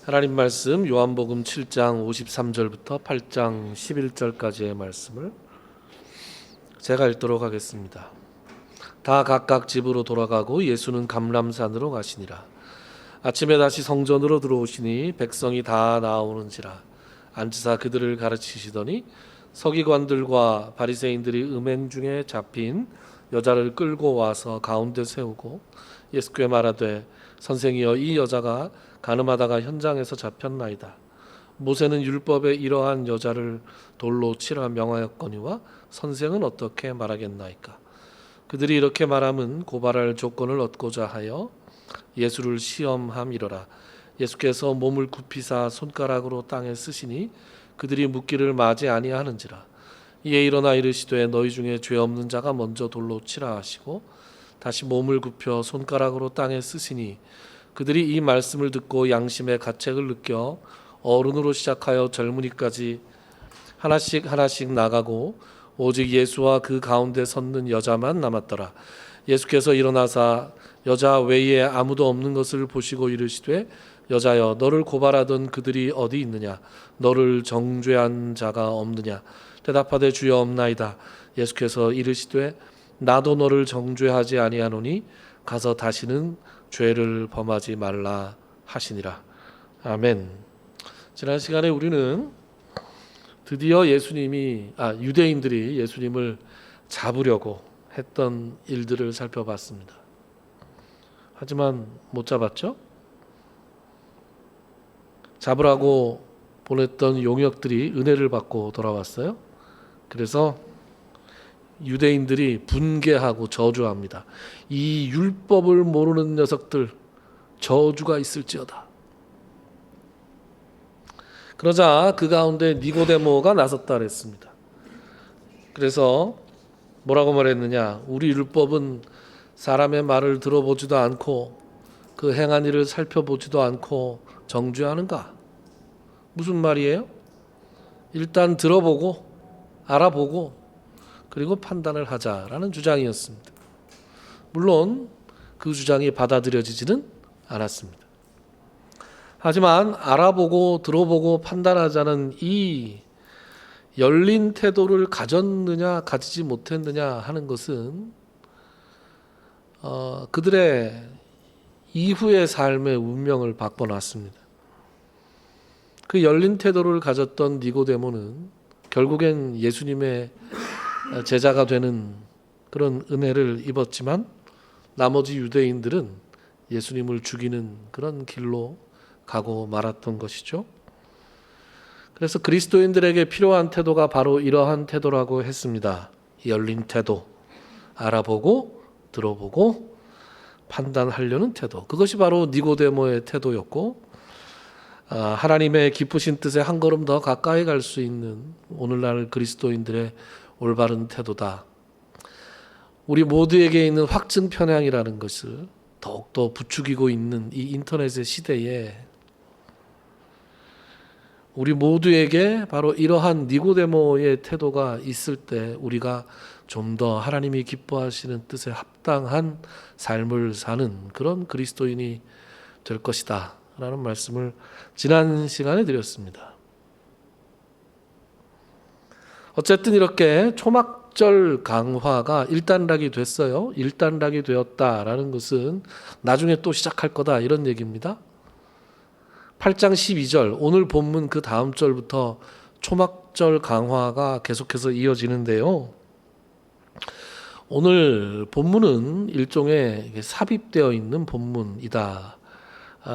하나님 말씀 요한복음 7장 53절부터 8장 11절까지의 말씀을 제가 읽도록 하겠습니다. 다 각각 집으로 돌아가고 예수는 감람산으로 가시니라. 아침에 다시 성전으로 들어오시니 백성이 다 나오는지라. 앉으사 그들을 가르치시더니 서기관들과 바리새인들이 음행 중에 잡힌 여자를 끌고 와서 가운데 세우고 예수께 말하되 선생이여, 이 여자가 가늠하다가 현장에서 잡혔나이다. 모세는 율법에 이러한 여자를 돌로 치라 명하였거니와 선생은 어떻게 말하겠나이까. 그들이 이렇게 말함은 고발할 조건을 얻고자 하여 예수를 시험함이로라. 예수께서 몸을 굽히사 손가락으로 땅에 쓰시니 그들이 묻기를 마지 아니하는지라. 이에 일어나 이르시되 너희 중에 죄 없는 자가 먼저 돌로 치라 하시고 다시 몸을 굽혀 손가락으로 땅에 쓰시니 그들이 이 말씀을 듣고 양심의 가책을 느껴 어른으로 시작하여 젊은이까지 하나씩 나가고 오직 예수와 그 가운데 섰는 여자만 남았더라. 예수께서 일어나사 여자 외에 아무도 없는 것을 보시고 이르시되 여자여, 너를 고발하던 그들이 어디 있느냐? 너를 정죄한 자가 없느냐? 대답하되 주여 없나이다. 예수께서 이르시되 나도 너를 정죄하지 아니하노니 가서 다시는 죄를 범하지 말라 하시니라. 아멘. 지난 시간에 우리는 드디어 유대인들이 예수님을 잡으려고 했던 일들을 살펴봤습니다. 하지만 못 잡았죠? 잡으라고 보냈던 용역들이 은혜를 받고 돌아왔어요. 그래서 유대인들이 분개하고 저주합니다. 이 율법을 모르는 녀석들, 저주가 있을지어다. 그러자 그 가운데 니고데모가 나섰다 그랬습니다. 그래서 뭐라고 말했느냐? 우리 율법은 사람의 말을 들어보지도 않고 그 행한 일을 살펴보지도 않고 정죄하는가? 무슨 말이에요? 일단 들어보고 알아보고 그리고 판단을 하자라는 주장이었습니다. 물론 그 주장이 받아들여지지는 않았습니다. 하지만 알아보고 들어보고 판단하자는 이 열린 태도를 가졌느냐 가지지 못했느냐 하는 것은 그들의 이후의 삶의 운명을 바꿔놨습니다. 그 열린 태도를 가졌던 니고데모는 결국엔 예수님의 제자가 되는 그런 은혜를 입었지만 나머지 유대인들은 예수님을 죽이는 그런 길로 가고 말았던 것이죠. 그래서 그리스도인들에게 필요한 태도가 바로 이러한 태도라고 했습니다. 열린 태도, 알아보고 들어보고 판단하려는 태도. 그것이 바로 니고데모의 태도였고, 하나님의 기쁘신 뜻에 한 걸음 더 가까이 갈 수 있는 오늘날 그리스도인들의 올바른 태도다. 우리 모두에게 있는 확증 편향이라는 것을 더욱더 부추기고 있는 이 인터넷의 시대에 우리 모두에게 바로 이러한 니고데모의 태도가 있을 때 우리가 좀 더 하나님이 기뻐하시는 뜻에 합당한 삶을 사는 그런 그리스도인이 될 것이다 라는 말씀을 지난 시간에 드렸습니다. 어쨌든 이렇게 초막절 강화가 일단락이 됐어요. 일단락이 되었다라는 것은 나중에 또 시작할 거다 이런 얘기입니다. 8장 12절 오늘 본문 그 다음 절부터 초막절 강화가 계속해서 이어지는데요. 오늘 본문은 일종의 삽입되어 있는 본문이다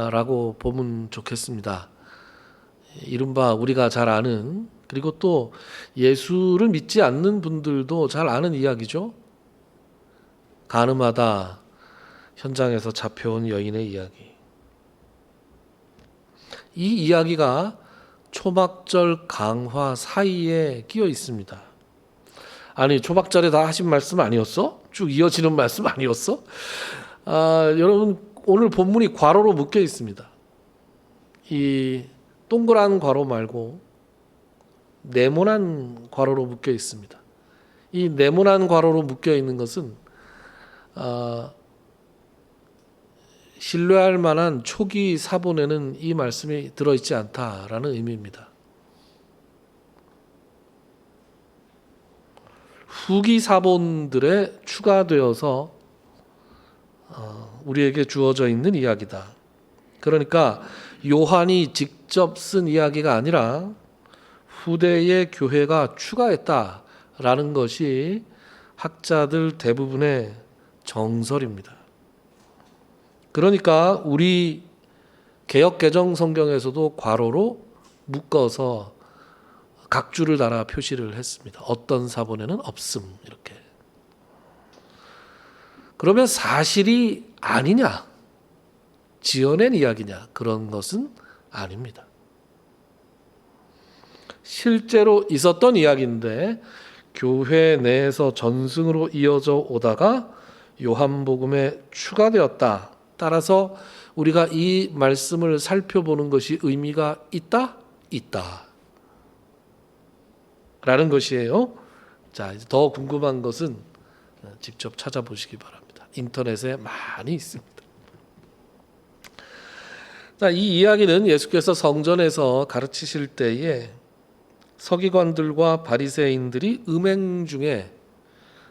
라고 보면 좋겠습니다. 이른바 우리가 잘 아는, 그리고 또 예수를 믿지 않는 분들도 잘 아는 이야기죠. 간음하다 현장에서 잡혀온 여인의 이야기. 이 이야기가 초막절 강화 사이에 끼어 있습니다. 아니, 초막절에 다 하신 말씀 아니었어? 쭉 이어지는 말씀 아니었어? 여러분, 오늘 본문이 괄호로 묶여 있습니다. 이 동그란 괄호 말고 네모난 괄호로 묶여 있습니다. 이 네모난 괄호로 묶여 있는 것은 신뢰할 만한 초기 사본에는 이 말씀이 들어있지 않다라는 의미입니다. 후기 사본들에 추가되어서 우리에게 주어져 있는 이야기다. 그러니까 요한이 직접 쓴 이야기가 아니라 후대의 교회가 추가했다라는 것이 학자들 대부분의 정설입니다. 그러니까 우리 개역개정 성경에서도 괄호로 묶어서 각 줄을 달아 표시를 했습니다. 어떤 사본에는 없음 이렇게. 그러면 사실이 아니냐? 지어낸 이야기냐? 그런 것은 아닙니다. 실제로 있었던 이야기인데 교회 내에서 전승으로 이어져 오다가 요한복음에 추가되었다. 따라서 우리가 이 말씀을 살펴보는 것이 의미가 있다? 있다. 라는 것이에요. 자, 이제 더 궁금한 것은 직접 찾아보시기 바랍니다. 인터넷에 많이 있습니다. 자, 이 이야기는 예수께서 성전에서 가르치실 때에 서기관들과 바리새인들이 음행 중에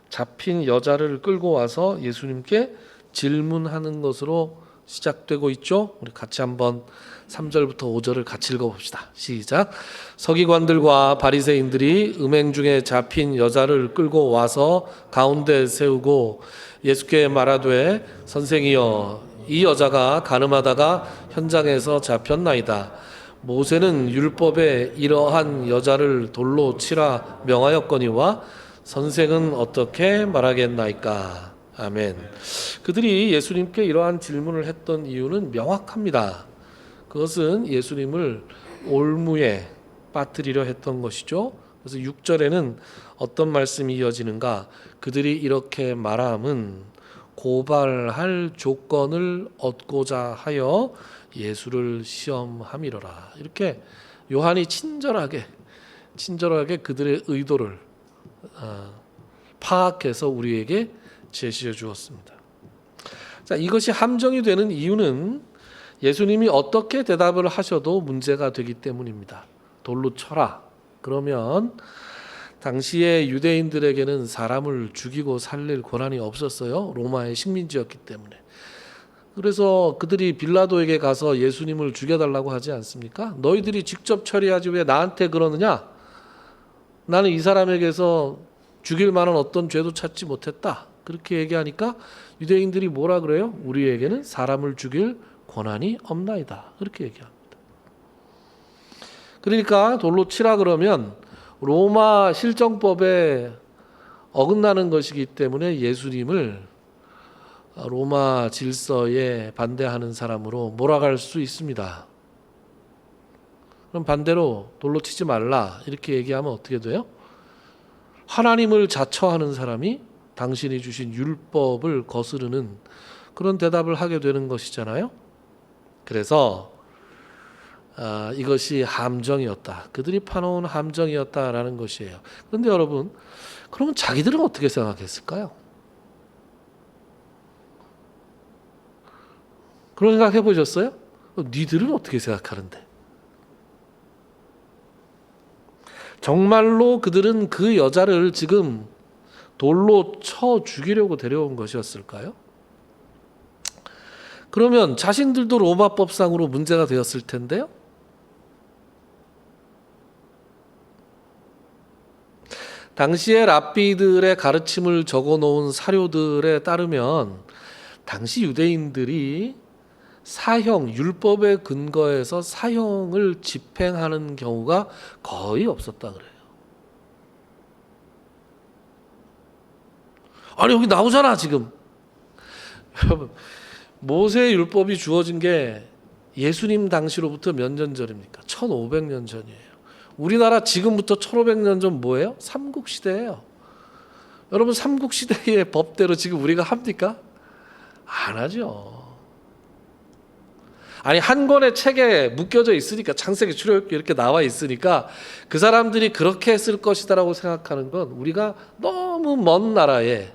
잡힌 여자를 끌고 와서 예수님께 질문하는 것으로 시작되고 있죠. 우리 같이 한번 3절부터 5절을 같이 읽어봅시다. 시작. 서기관들과 바리새인들이 음행 중에 잡힌 여자를 끌고 와서 가운데 세우고 예수께 말하되 선생이여 이 여자가 간음하다가 현장에서 잡혔나이다. 모세는 율법에 이러한 여자를 돌로 치라 명하였거니와 선생은 어떻게 말하겠나이까. 아멘. 그들이 예수님께 이러한 질문을 했던 이유는 명확합니다. 그것은 예수님을 올무에 빠뜨리려 했던 것이죠. 그래서 6절에는 어떤 말씀이 이어지는가? 그들이 이렇게 말함은 고발할 조건을 얻고자 하여 예수를 시험함이로라. 이렇게 요한이 친절하게 그들의 의도를 파악해서 우리에게 제시해 주었습니다. 자, 이것이 함정이 되는 이유는 예수님이 어떻게 대답을 하셔도 문제가 되기 때문입니다. 돌로 쳐라. 그러면 당시에 유대인들에게는 사람을 죽이고 살릴 권한이 없었어요. 로마의 식민지였기 때문에. 그래서 그들이 빌라도에게 가서 예수님을 죽여달라고 하지 않습니까? 너희들이 직접 처리하지 왜 나한테 그러느냐? 나는 이 사람에게서 죽일 만한 어떤 죄도 찾지 못했다. 그렇게 얘기하니까 유대인들이 뭐라 그래요? 우리에게는 사람을 죽일 권한이 없나이다. 그렇게 얘기합니다. 그러니까 돌로 치라 그러면 로마 실정법에 어긋나는 것이기 때문에 예수님을 로마 질서에 반대하는 사람으로 몰아갈 수 있습니다. 그럼 반대로 돌로 치지 말라 이렇게 얘기하면 어떻게 돼요? 하나님을 자처하는 사람이 당신이 주신 율법을 거스르는 그런 대답을 하게 되는 것이잖아요. 그래서 이것이 함정이었다. 그들이 파놓은 함정이었다라는 것이에요. 그런데 여러분, 그러면 자기들은 어떻게 생각했을까요? 그런 생각 해보셨어요? 니들은 어떻게 생각하는데? 정말로 그들은 그 여자를 지금 돌로 쳐 죽이려고 데려온 것이었을까요? 그러면 자신들도 로마법상으로 문제가 되었을 텐데요. 당시에 랍비들의 가르침을 적어놓은 사료들에 따르면 당시 유대인들이 사형, 율법에 근거해서 사형을 집행하는 경우가 거의 없었다 그래요. 아니 여기 나오잖아 지금. 여러분 모세의 율법이 주어진 게 예수님 당시로부터 몇 년 전입니까? 1500년 전이에요. 우리나라 지금부터 1500년 전 뭐예요? 삼국시대예요. 여러분 삼국시대의 법대로 지금 우리가 합니까? 안 하죠. 아니 한 권의 책에 묶여져 있으니까 창세기 출애굽기 이렇게 나와 있으니까 그 사람들이 그렇게 했을 것이다라고 생각하는 건 우리가 너무 먼 나라에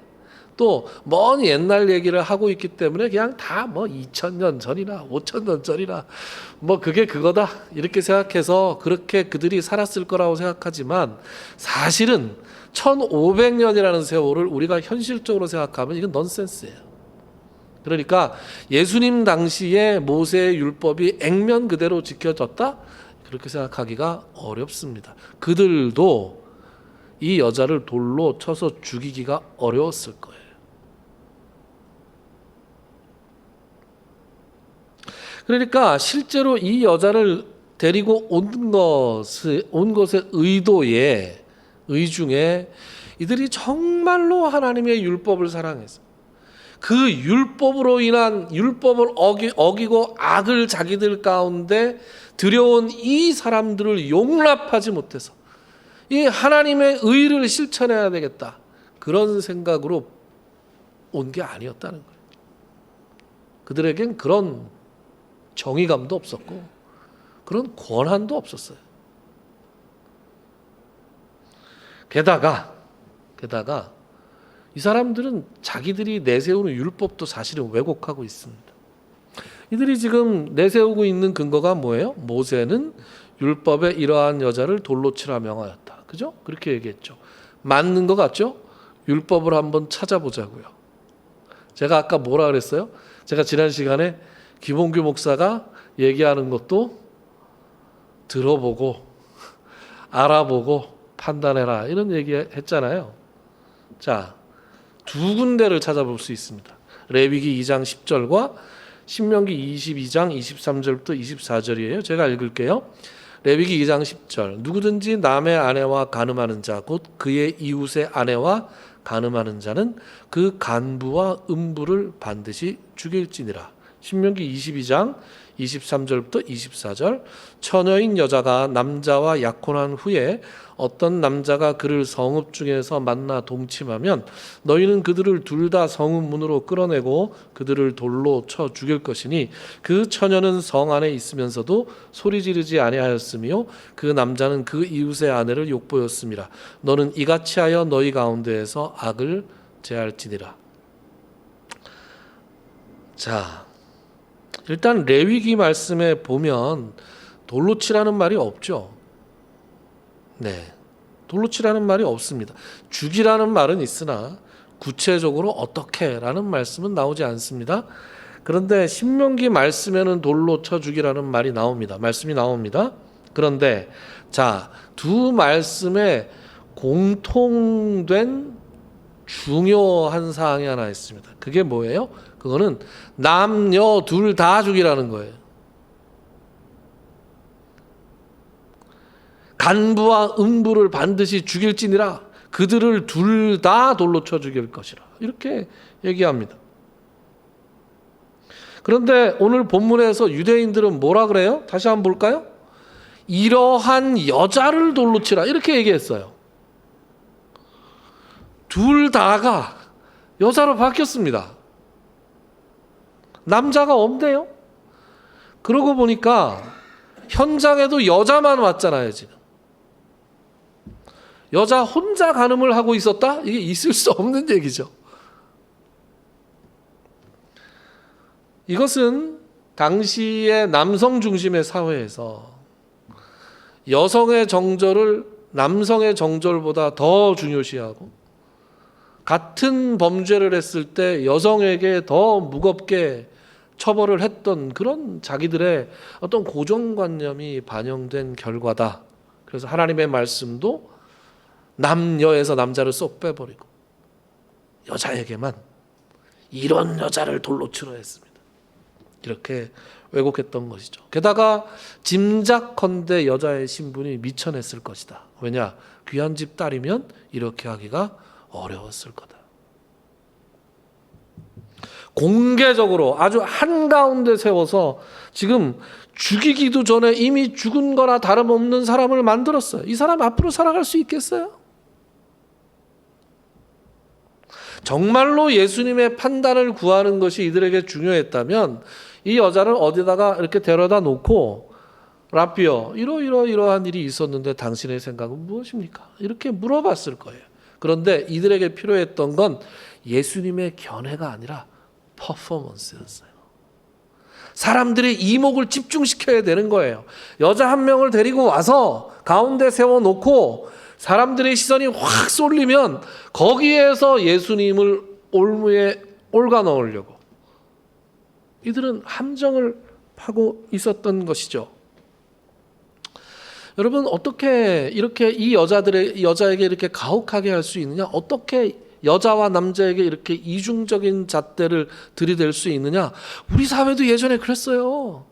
또 먼 옛날 얘기를 하고 있기 때문에 그냥 다 뭐 2000년 전이나 5000년 전이나 뭐 그게 그거다 이렇게 생각해서 그렇게 그들이 살았을 거라고 생각하지만 사실은 1500년이라는 세월을 우리가 현실적으로 생각하면 이건 넌센스예요. 그러니까 예수님 당시에 모세의 율법이 액면 그대로 지켜졌다? 그렇게 생각하기가 어렵습니다. 그들도 이 여자를 돌로 쳐서 죽이기가 어려웠을 거예요. 그러니까 실제로 이 여자를 데리고 온 것의 의 중에 이들이 정말로 하나님의 율법을 사랑해서 그 율법으로 인한 율법을 어기고 악을 자기들 가운데 들여온 이 사람들을 용납하지 못해서 이 하나님의 의를 실천해야 되겠다 그런 생각으로 온 게 아니었다는 거예요. 그들에겐 그런 정의감도 없었고 그런 권한도 없었어요. 게다가 이 사람들은 자기들이 내세우는 율법도 사실은 왜곡하고 있습니다. 이들이 지금 내세우고 있는 근거가 뭐예요? 모세는 율법에 이러한 여자를 돌로 치라 명하였다. 그죠? 그렇게 얘기했죠. 맞는 것 같죠? 율법을 한번 찾아보자고요. 제가 아까 뭐라 그랬어요? 제가 지난 시간에 김홍규 목사가 얘기하는 것도 들어보고 알아보고 판단해라 이런 얘기 했잖아요. 자, 두 군데를 찾아볼 수 있습니다. 레위기 2장 10절과 신명기 22장 23절부터 24절이에요. 제가 읽을게요. 레위기 2장 10절 누구든지 남의 아내와 간음하는 자 곧 그의 이웃의 아내와 간음하는 자는 그 간부와 음부를 반드시 죽일지니라. 신명기 22장 23절부터 24절 처녀인 여자가 남자와 약혼한 후에 어떤 남자가 그를 성읍 중에서 만나 동침하면 너희는 그들을 둘 다 성읍 문으로 끌어내고 그들을 돌로 쳐 죽일 것이니 그 처녀는 성 안에 있으면서도 소리 지르지 아니하였으며 그 남자는 그 이웃의 아내를 욕보였음이라. 너는 이같이 하여 너희 가운데에서 악을 제할지니라. 자, 일단 레위기 말씀에 보면 돌로 치라는 말이 없죠. 네, 돌로 치라는 말이 없습니다. 죽이라는 말은 있으나 구체적으로 어떻게라는 말씀은 나오지 않습니다. 그런데 신명기 말씀에는 돌로 쳐 죽이라는 말이 나옵니다. 말씀이 나옵니다. 그런데 자, 두 말씀에 공통된 중요한 사항이 하나 있습니다. 그게 뭐예요? 그거는 남녀 둘 다 죽이라는 거예요. 간부와 음부를 반드시 죽일지니라. 그들을 둘 다 돌로 쳐 죽일 것이라. 이렇게 얘기합니다. 그런데 오늘 본문에서 유대인들은 뭐라 그래요? 다시 한번 볼까요? 이러한 여자를 돌로 치라. 이렇게 얘기했어요. 둘 다가 여자로 바뀌었습니다. 남자가 없네요. 그러고 보니까 현장에도 여자만 왔잖아요, 지금. 여자 혼자 간음을 하고 있었다? 이게 있을 수 없는 얘기죠. 이것은 당시의 남성 중심의 사회에서 여성의 정절을 남성의 정절보다 더 중요시하고 같은 범죄를 했을 때 여성에게 더 무겁게 처벌을 했던 그런 자기들의 어떤 고정관념이 반영된 결과다. 그래서 하나님의 말씀도 남녀에서 남자를 쏙 빼버리고 여자에게만 이런 여자를 돌로 치러 했습니다. 이렇게 왜곡했던 것이죠. 게다가 짐작컨대 여자의 신분이 미천했을 것이다. 왜냐? 귀한 집 딸이면 이렇게 하기가 어려웠을 거다. 공개적으로 아주 한가운데 세워서 지금 죽이기도 전에 이미 죽은 거나 다름없는 사람을 만들었어요. 이 사람 앞으로 살아갈 수 있겠어요? 정말로 예수님의 판단을 구하는 것이 이들에게 중요했다면 이 여자를 어디다가 이렇게 데려다 놓고 라피어 이러한 일이 있었는데 당신의 생각은 무엇입니까? 이렇게 물어봤을 거예요. 그런데 이들에게 필요했던 건 예수님의 견해가 아니라 퍼포먼스였어요. 사람들의 이목을 집중시켜야 되는 거예요. 여자 한 명을 데리고 와서 가운데 세워놓고 사람들의 시선이 확 쏠리면 거기에서 예수님을 올무에 올가 넣으려고 이들은 함정을 파고 있었던 것이죠. 여러분, 어떻게 이렇게 이 여자에게 이렇게 가혹하게 할 수 있느냐? 어떻게 여자와 남자에게 이렇게 이중적인 잣대를 들이댈 수 있느냐? 우리 사회도 예전에 그랬어요.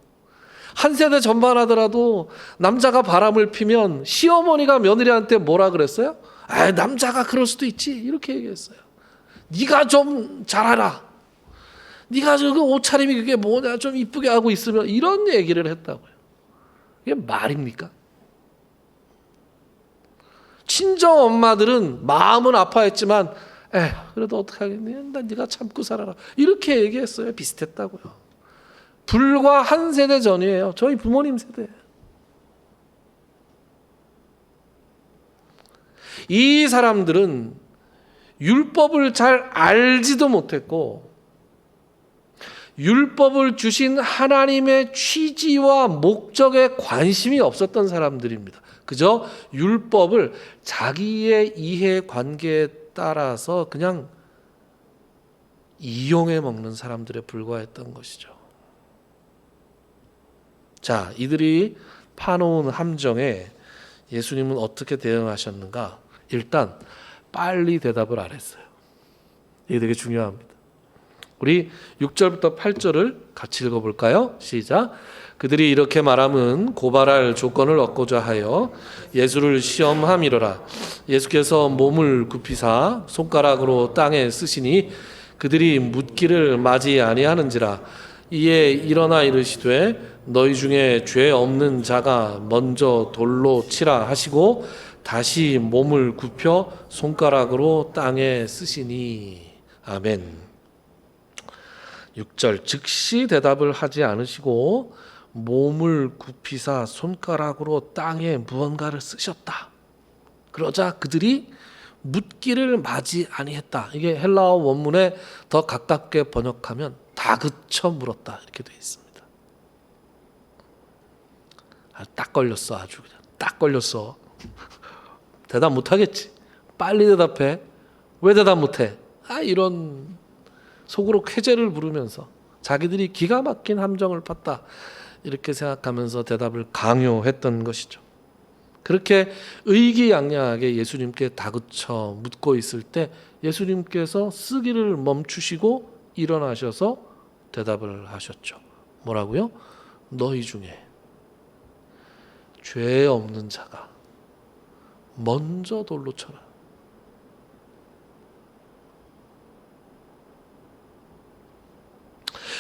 한 세대 전반 하더라도 남자가 바람을 피면 시어머니가 며느리한테 뭐라 그랬어요? 아, 남자가 그럴 수도 있지, 이렇게 얘기했어요. 네가 좀 잘하라. 네가 저 옷차림이 그게 뭐냐, 좀 이쁘게 하고 있으면, 이런 얘기를 했다고요. 이게 말입니까? 친정 엄마들은 마음은 아파했지만 그래도 어떡하겠니? 난 네가 참고 살아라, 이렇게 얘기했어요. 비슷했다고요. 불과 한 세대 전이에요. 저희 부모님 세대. 이 사람들은 율법을 잘 알지도 못했고 율법을 주신 하나님의 취지와 목적에 관심이 없었던 사람들입니다. 그저 율법을 자기의 이해관계에 따라서 그냥 이용해 먹는 사람들에 불과했던 것이죠. 자, 이들이 파놓은 함정에 예수님은 어떻게 대응하셨는가? 일단 빨리 대답을 안 했어요. 이게 되게 중요합니다. 우리 6절부터 8절을 같이 읽어볼까요? 시작. 그들이 이렇게 말함은 고발할 조건을 얻고자 하여 예수를 시험함이로라. 예수께서 몸을 굽히사 손가락으로 땅에 쓰시니 그들이 묻기를 맞이 아니하는지라. 이에 일어나 이르시되 너희 중에 죄 없는 자가 먼저 돌로 치라 하시고 다시 몸을 굽혀 손가락으로 땅에 쓰시니. 아멘. 6절 즉시 대답을 하지 않으시고 몸을 굽히사 손가락으로 땅에 무언가를 쓰셨다. 그러자 그들이 묻기를 맞이 아니했다. 이게 헬라어 원문에 더 가깝게 번역하면 다그쳐 물었다, 이렇게 되어 있습니다. 딱 걸렸어. 아주 그냥 딱 걸렸어. 대답 못하겠지. 빨리 대답해. 왜 대답 못해? 이런 속으로 쾌재를 부르면서 자기들이 기가 막힌 함정을 팠다, 이렇게 생각하면서 대답을 강요했던 것이죠. 그렇게 의기양양하게 예수님께 다그쳐 묻고 있을 때 예수님께서 쓰기를 멈추시고 일어나셔서 대답을 하셨죠. 뭐라고요? 너희 중에 죄 없는 자가 먼저 돌로 쳐라.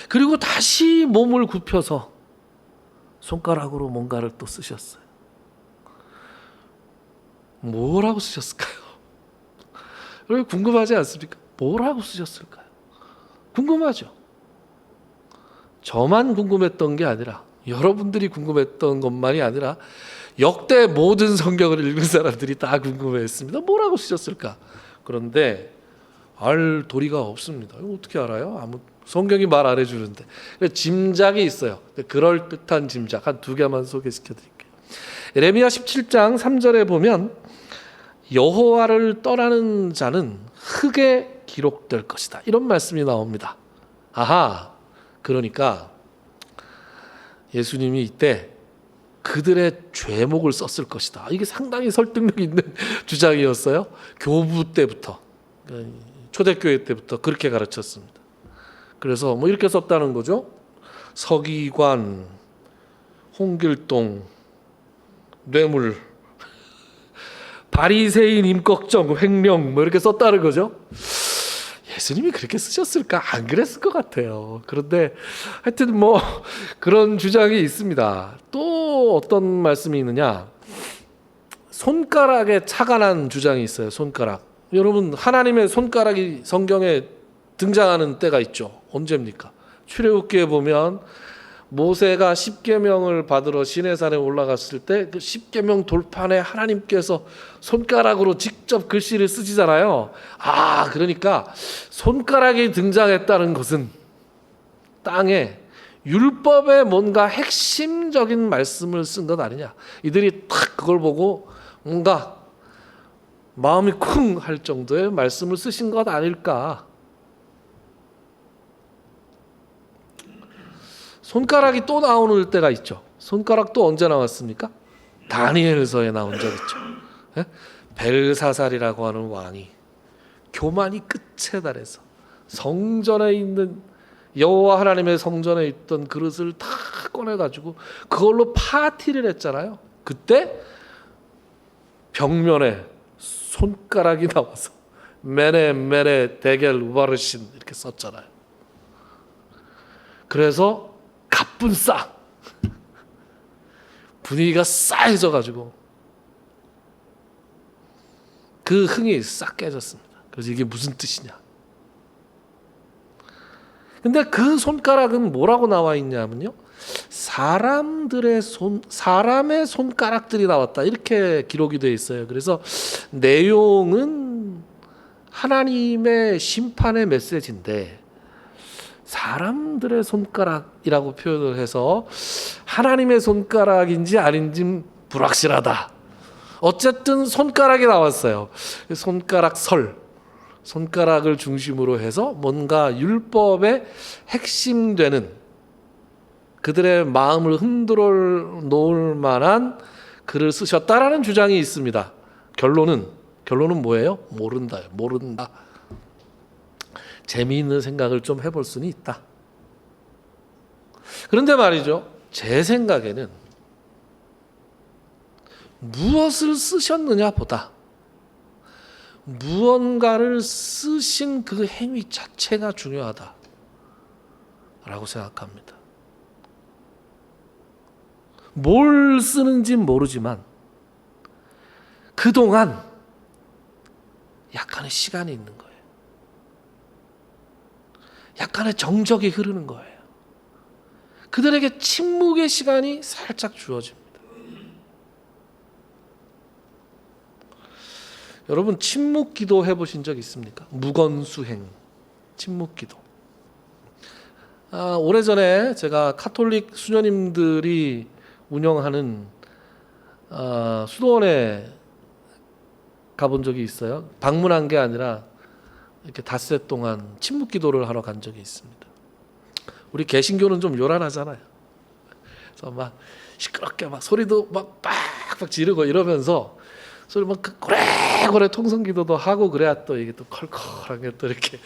그리고 다시 몸을 굽혀서 손가락으로 뭔가를 또 쓰셨어요. 뭐라고 쓰셨을까요? 여러분 궁금하지 않습니까? 뭐라고 쓰셨을까요? 궁금하죠? 저만 궁금했던 게 아니라 여러분들이 궁금했던 것만이 아니라 역대 모든 성경을 읽은 사람들이 다 궁금해했습니다. 뭐라고 쓰셨을까? 그런데 알 도리가 없습니다. 이거 어떻게 알아요? 성경이 말 안 해주는데. 짐작이 있어요. 그럴듯한 짐작 한 두 개만 소개시켜 드릴게요. 예레미야 17장 3절에 보면 여호와를 떠나는 자는 흙에 기록될 것이다, 이런 말씀이 나옵니다. 아하, 그러니까 예수님이 이때 그들의 죄목을 썼을 것이다. 이게 상당히 설득력 있는 주장이었어요. 교부 때부터, 초대교회 때부터 그렇게 가르쳤습니다. 그래서 이렇게 썼다는 거죠. 서기관, 홍길동, 뇌물, 바리새인 임꺽정, 횡령, 이렇게 썼다는 거죠. 예수님이 그렇게 쓰셨을까? 안 그랬을 것 같아요. 그런데 하여튼 그런 주장이 있습니다. 또 어떤 말씀이 있느냐? 손가락에 착안한 주장이 있어요. 손가락. 여러분, 하나님의 손가락이 성경에 등장하는 때가 있죠. 언제입니까? 출애굽기에 보면 모세가 십계명을 받으러 시내산에 올라갔을 때 그 십계명 돌판에 하나님께서 손가락으로 직접 글씨를 쓰시잖아요. 그러니까 손가락이 등장했다는 것은 땅에 율법의 뭔가 핵심적인 말씀을 쓴 것 아니냐. 이들이 탁 그걸 보고 뭔가 마음이 쿵 할 정도의 말씀을 쓰신 것 아닐까. 손가락이 또 나오는 때가 있죠. 손가락 또 언제 나왔습니까? 다니엘서에 나온 적 있죠. 예? 벨사살이라고 하는 왕이 교만이 끝에 달해서 성전에 있는 여호와 하나님의 성전에 있던 그릇을 다 꺼내가지고 그걸로 파티를 했잖아요. 그때 벽면에 손가락이 나와서 메네 데겔 우바르신 이렇게 썼잖아요. 그래서 가뿐 싸 분위기가 싸해져가지고 그 흥이 싹 깨졌습니다. 그래서 이게 무슨 뜻이냐. 근데 그 손가락은 뭐라고 나와 있냐면요, 사람의 손가락들이 나왔다 이렇게 기록이 되어 있어요. 그래서 내용은 하나님의 심판의 메시지인데 사람들의 손가락이라고 표현을 해서 하나님의 손가락인지 아닌지 불확실하다. 어쨌든 손가락이 나왔어요. 손가락을 중심으로 해서 뭔가 율법의 핵심되는 그들의 마음을 흔들어 놓을 만한 글을 쓰셨다라는 주장이 있습니다. 결론은 뭐예요? 모른다. 재미있는 생각을 좀 해볼 수는 있다. 그런데 말이죠, 제 생각에는 무엇을 쓰셨느냐 보다 무언가를 쓰신 그 행위 자체가 중요하다라고 생각합니다. 뭘 쓰는지는 모르지만 그동안 약간의 시간이 있는 거예요. 약간의 정적이 흐르는 거예요. 그들에게 침묵의 시간이 살짝 주어집니다. 여러분 침묵 기도 해보신 적 있습니까? 무건수행 침묵 기도. 오래전에 제가 카톨릭 수녀님들이 운영하는 수도원에 가본 적이 있어요. 방문한 게 아니라 이렇게 닷새 동안 침묵 기도를 하러 간 적이 있습니다. 우리 개신교는 좀 요란하잖아요. 그래서 막 시끄럽게 막 소리도 막 빡빡 지르고 이러면서 소리 막 고래고래 통성기도도 하고 그래야 또 이게 또 컬컬하게 또 이렇게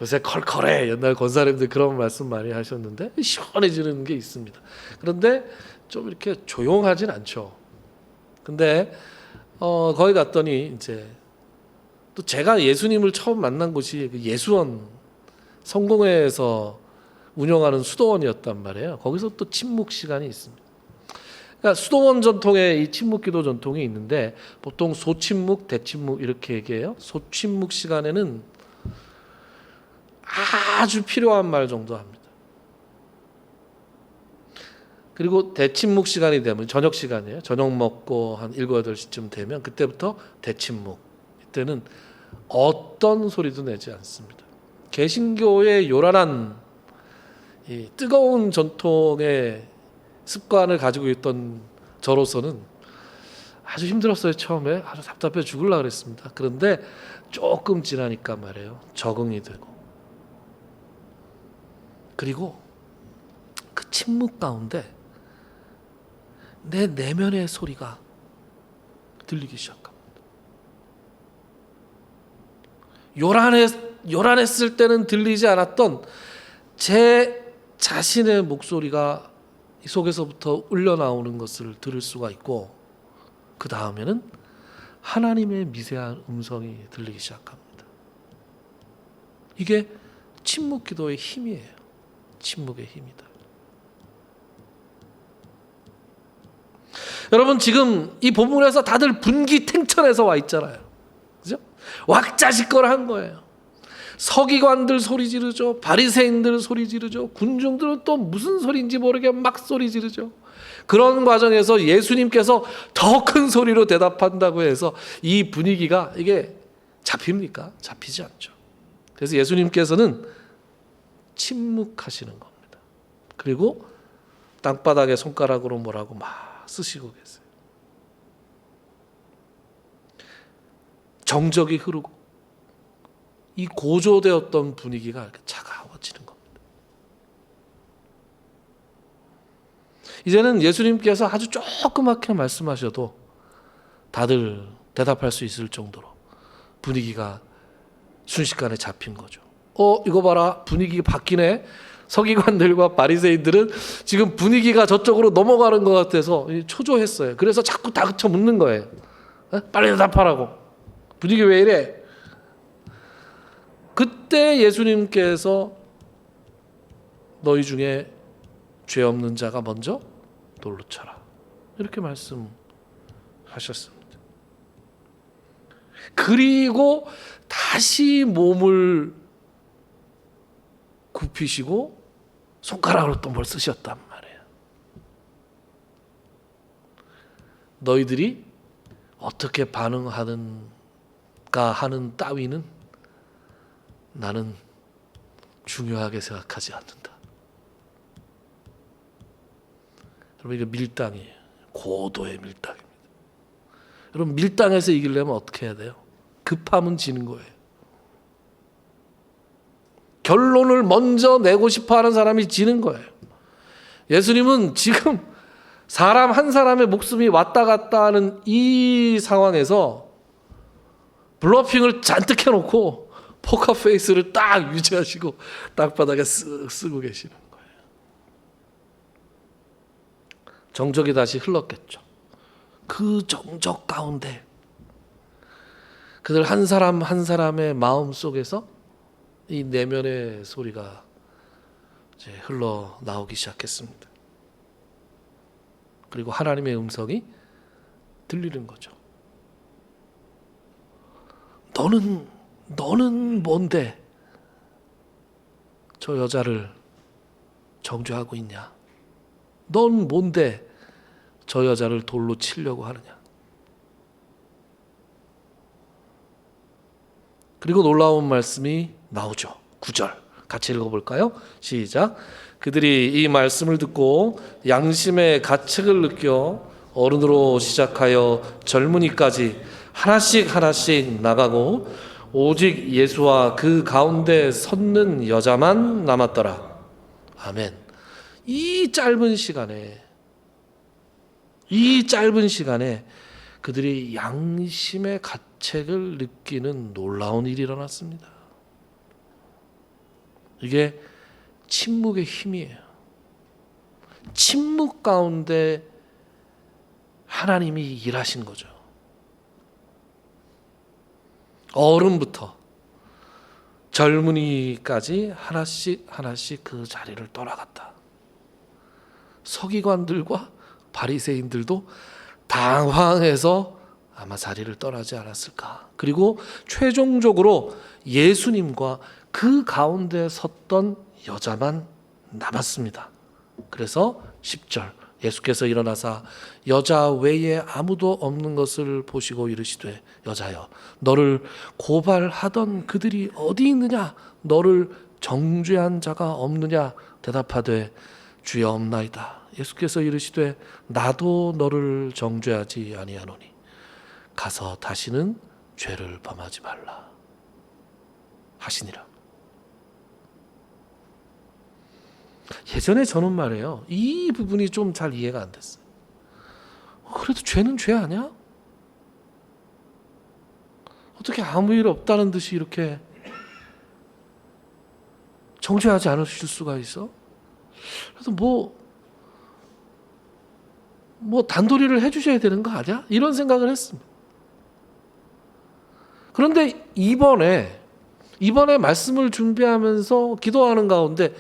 요새 컬컬해. 옛날 권사님들 그런 말씀 많이 하셨는데 시원해지는 게 있습니다. 그런데 좀 이렇게 조용하진 않죠. 근데 거기 갔더니 이제 또 제가 예수님을 처음 만난 곳이 예수원 성공회에서 운영하는 수도원이었단 말이에요. 거기서 또 침묵 시간이 있습니다. 그러니까 수도원 전통에 이 침묵 기도 전통이 있는데 보통 소침묵, 대침묵 이렇게 얘기해요. 소침묵 시간에는 아주 필요한 말 정도 합니다. 그리고 대침묵 시간이 되면 저녁 시간이에요. 저녁 먹고 한 7, 8시쯤 되면 그때부터 대침묵. 이때는 어떤 소리도 내지 않습니다. 개신교의 요란한 이 뜨거운 전통의 습관을 가지고 있던 저로서는 아주 힘들었어요. 처음에 아주 답답해 죽으려고 그랬습니다. 그런데 조금 지나니까 말이에요, 적응이 되고, 그리고 그 침묵 가운데 내 내면의 소리가 들리기 시작합니다. 요란했을 때는 들리지 않았던 제 자신의 목소리가 이 속에서부터 울려나오는 것을 들을 수가 있고, 그 다음에는 하나님의 미세한 음성이 들리기 시작합니다. 이게 침묵 기도의 힘이에요. 침묵의 힘이다. 여러분 지금 이 본문에서 다들 분기탱천해서 와 있잖아요. 그죠? 왁자지껄한 거예요. 서기관들 소리 지르죠. 바리새인들 소리 지르죠. 군중들은 또 무슨 소리인지 모르게 막 소리 지르죠. 그런 과정에서 예수님께서 더 큰 소리로 대답한다고 해서 이 분위기가 이게 잡힙니까? 잡히지 않죠. 그래서 예수님께서는 침묵하시는 겁니다. 그리고 땅바닥에 손가락으로 뭐라고 막 쓰시고 계세요. 정적이 흐르고 이 고조되었던 분위기가 이렇게 차가워지는 겁니다. 이제는 예수님께서 아주 조그맣게 말씀하셔도 다들 대답할 수 있을 정도로 분위기가 순식간에 잡힌 거죠. 이거 봐라, 분위기 바뀌네. 서기관들과 바리새인들은 지금 분위기가 저쪽으로 넘어가는 것 같아서 초조했어요. 그래서 자꾸 다그쳐 묻는 거예요. 빨리 대답하라고. 분위기 왜 이래? 그때 예수님께서 너희 중에 죄 없는 자가 먼저 돌로 쳐라, 이렇게 말씀하셨습니다. 그리고 다시 몸을 굽히시고 손가락으로 또 뭘 쓰셨단 말이에요. 너희들이 어떻게 반응하는가 하는 따위는 나는 중요하게 생각하지 않는다. 여러분, 이거 밀당이에요. 고도의 밀당입니다. 여러분, 밀당에서 이기려면 어떻게 해야 돼요? 급하면 지는 거예요. 결론을 먼저 내고 싶어하는 사람이 지는 거예요. 예수님은 지금 사람 한 사람의 목숨이 왔다 갔다 하는 이 상황에서 블러핑을 잔뜩 해놓고 포커페이스를 딱 유지하시고 땅바닥에 쓰고 계시는 거예요. 정적이 다시 흘렀겠죠. 그 정적 가운데 그들 한 사람 한 사람의 마음 속에서 이 내면의 소리가 이제 흘러나오기 시작했습니다. 그리고 하나님의 음성이 들리는 거죠. 너는 뭔데 저 여자를 정죄하고 있냐? 넌 뭔데 저 여자를 돌로 치려고 하느냐? 그리고 놀라운 말씀이 나오죠. 9절 같이 읽어볼까요? 시작. 그들이 이 말씀을 듣고 양심의 가책을 느껴 어른으로 시작하여 젊은이까지 하나씩 하나씩 나가고 오직 예수와 그 가운데 섰는 여자만 남았더라. 아멘. 이 짧은 시간에 그들이 양심의 가책을 느끼는 놀라운 일이 일어났습니다. 이게 침묵의 힘이에요. 침묵 가운데 하나님이 일하신 거죠. 어른부터 젊은이까지 하나씩 하나씩 그 자리를 떠나갔다. 서기관들과 바리새인들도 당황해서 아마 자리를 떠나지 않았을까. 그리고 최종적으로 예수님과 그 가운데 섰던 여자만 남았습니다. 그래서 10절 예수께서 일어나사 여자 외에 아무도 없는 것을 보시고 이르시되 여자여 너를 고발하던 그들이 어디 있느냐? 너를 정죄한 자가 없느냐? 대답하되 주여 없나이다. 예수께서 이르시되 나도 너를 정죄하지 아니하노니 가서 다시는 죄를 범하지 말라 하시니라. 예전에 저는 말이에요, 이 부분이 좀 잘 이해가 안 됐어요. 그래도 죄는 죄 아니야? 어떻게 아무 일 없다는 듯이 이렇게 정죄하지 않으실 수가 있어? 그래서 뭐 단도리를 해주셔야 되는 거 아니야? 이런 생각을 했습니다. 그런데 이번에 말씀을 준비하면서 기도하는 가운데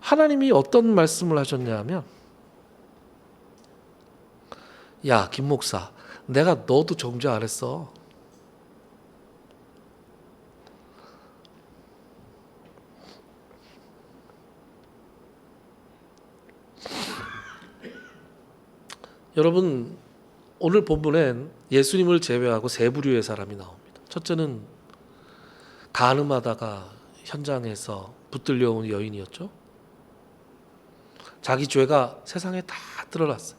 하나님이 어떤 말씀을 하셨냐면, 야 김 목사, 내가 너도 정죄 안 했어. 여러분, 오늘 본문엔 예수님을 제외하고 세 부류의 사람이 나옵니다. 첫째는 간음하다가 현장에서 붙들려온 여인이었죠. 자기 죄가 세상에 다 드러났어요.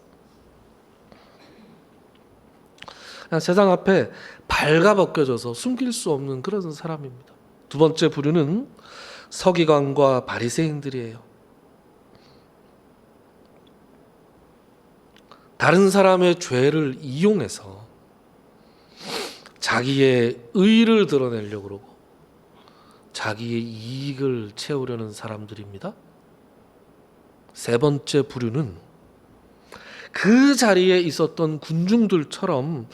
그냥 세상 앞에 발가벗겨져서 숨길 수 없는 그런 사람입니다. 두 번째 부류는 서기관과 바리새인들이에요. 다른 사람의 죄를 이용해서 자기의 의를 드러내려고 그러고 자기의 이익을 채우려는 사람들입니다. 세 번째 부류는 그 자리에 있었던 군중들처럼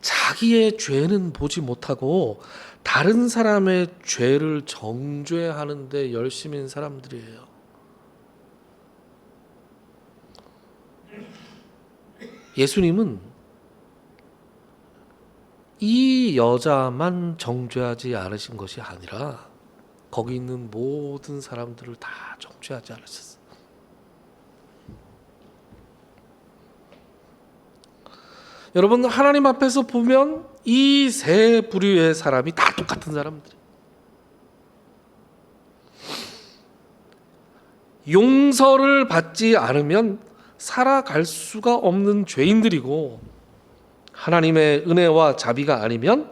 자기의 죄는 보지 못하고 다른 사람의 죄를 정죄하는 데 열심인 사람들이에요. 예수님은 이 여자만 정죄하지 않으신 것이 아니라 거기 있는 모든 사람들을 다 정죄하지 않으셨어요. 여러분, 하나님 앞에서 보면 이 세 부류의 사람이 다 똑같은 사람들이에요. 용서를 받지 않으면 살아갈 수가 없는 죄인들이고 하나님의 은혜와 자비가 아니면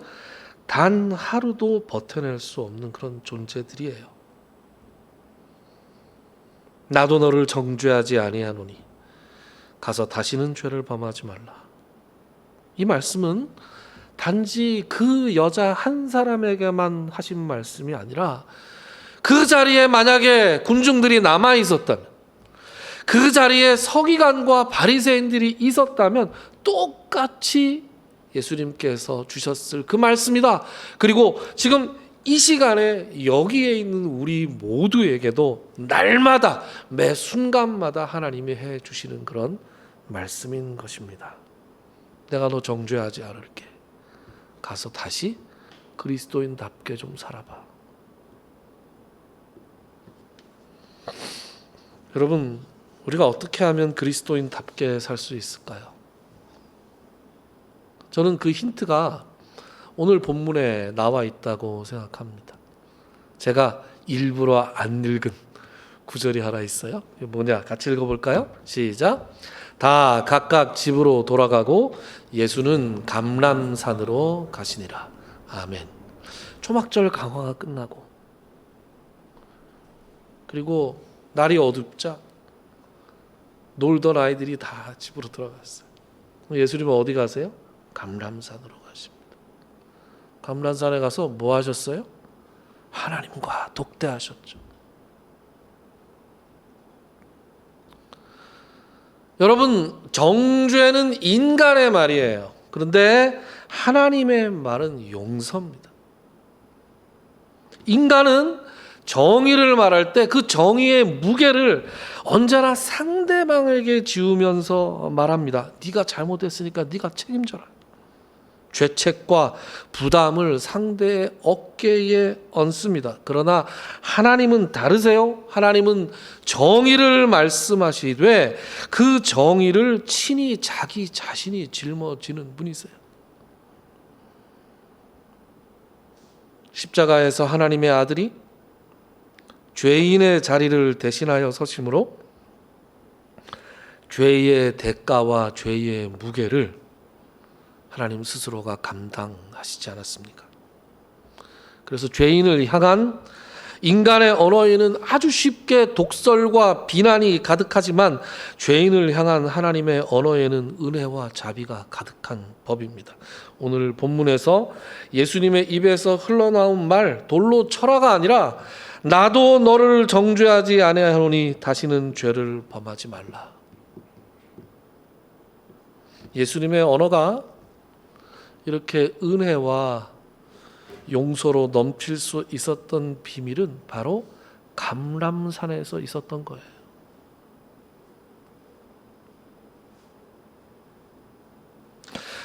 단 하루도 버텨낼 수 없는 그런 존재들이에요. 나도 너를 정죄하지 아니하노니 가서 다시는 죄를 범하지 말라. 이 말씀은 단지 그 여자 한 사람에게만 하신 말씀이 아니라 그 자리에 만약에 군중들이 남아 있었다면, 그 자리에 서기관과 바리새인들이 있었다면 똑같이 예수님께서 주셨을 그 말씀이다. 그리고 지금 이 시간에 여기에 있는 우리 모두에게도 날마다 매 순간마다 하나님이 해 주시는 그런 말씀인 것입니다. 내가 너 정죄하지 않을게. 가서 다시 그리스도인답게 좀 살아봐. 여러분, 우리가 어떻게 하면 그리스도인답게 살 수 있을까요? 저는 그 힌트가 오늘 본문에 나와 있다고 생각합니다. 제가 일부러 안 읽은 구절이 하나 있어요. 이게 뭐냐? 같이 읽어볼까요? 시작. 다 각각 집으로 돌아가고 예수는 감람산으로 가시니라. 아멘. 초막절 강화가 끝나고 그리고 날이 어둡자 놀던 아이들이 다 집으로 들어갔어요. 예수님은 어디 가세요? 감람산으로 가십니다. 감람산에 가서 뭐 하셨어요? 하나님과 독대하셨죠. 여러분, 정죄는 인간의 말이에요. 그런데 하나님의 말은 용서입니다. 인간은 정의를 말할 때 그 정의의 무게를 언제나 상대방에게 지우면서 말합니다. 네가 잘못했으니까 네가 책임져라. 죄책과 부담을 상대의 어깨에 얹습니다. 그러나 하나님은 다르세요. 하나님은 정의를 말씀하시되 그 정의를 친히 자기 자신이 짊어지는 분이세요. 십자가에서 하나님의 아들이 죄인의 자리를 대신하여 서심으로 죄의 대가와 죄의 무게를 하나님 스스로가 감당하시지 않았습니까? 그래서 죄인을 향한 인간의 언어에는 아주 쉽게 독설과 비난이 가득하지만 죄인을 향한 하나님의 언어에는 은혜와 자비가 가득한 법입니다. 오늘 본문에서 예수님의 입에서 흘러나온 말, 돌로 쳐라가 아니라 나도 너를 정죄하지 아니하노니 다시는 죄를 범하지 말라. 예수님의 언어가 이렇게 은혜와 용서로 넘칠 수 있었던 비밀은 바로 감람산에서 있었던 거예요.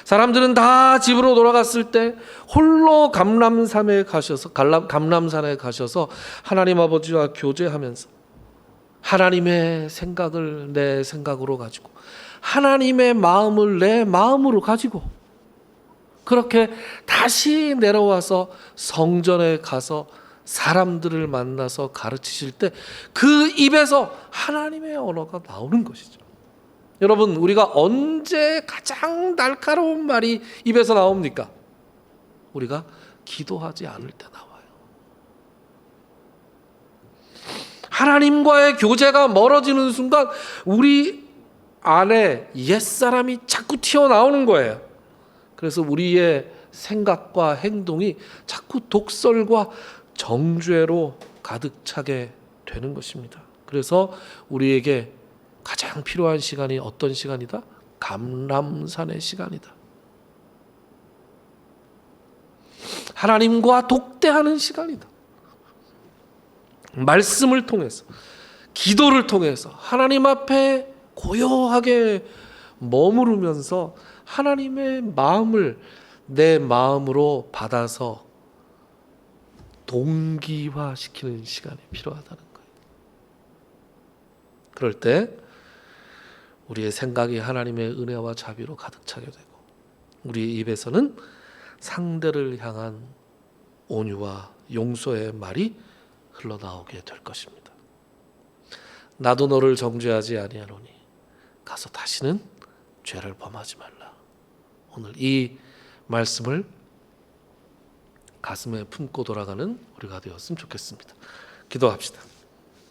사람들은 다 집으로 돌아갔을 때 홀로 감람산에 가셔서 하나님 아버지와 교제하면서 하나님의 생각을 내 생각으로 가지고 하나님의 마음을 내 마음으로 가지고 그렇게 다시 내려와서 성전에 가서 사람들을 만나서 가르치실 때 그 입에서 하나님의 언어가 나오는 것이죠. 여러분, 우리가 언제 가장 날카로운 말이 입에서 나옵니까? 우리가 기도하지 않을 때 나와요. 하나님과의 교제가 멀어지는 순간 우리 안에 옛사람이 자꾸 튀어나오는 거예요. 그래서 우리의 생각과 행동이 자꾸 독설과 정죄로 가득 차게 되는 것입니다. 그래서 우리에게 가장 필요한 시간이 어떤 시간이다? 감람산의 시간이다. 하나님과 독대하는 시간이다. 말씀을 통해서, 기도를 통해서 하나님 앞에 고요하게 머무르면서 하나님의 마음을 내 마음으로 받아서 동기화시키는 시간이 필요하다는 거예요. 그럴 때 우리의 생각이 하나님의 은혜와 자비로 가득 차게 되고 우리의 입에서는 상대를 향한 온유와 용서의 말이 흘러나오게 될 것입니다. 나도 너를 정죄하지 아니하노니 가서 다시는 죄를 범하지 말라. 오늘 이 말씀을 가슴에 품고 돌아가는 우리가 되었으면 좋겠습니다. 기도합시다.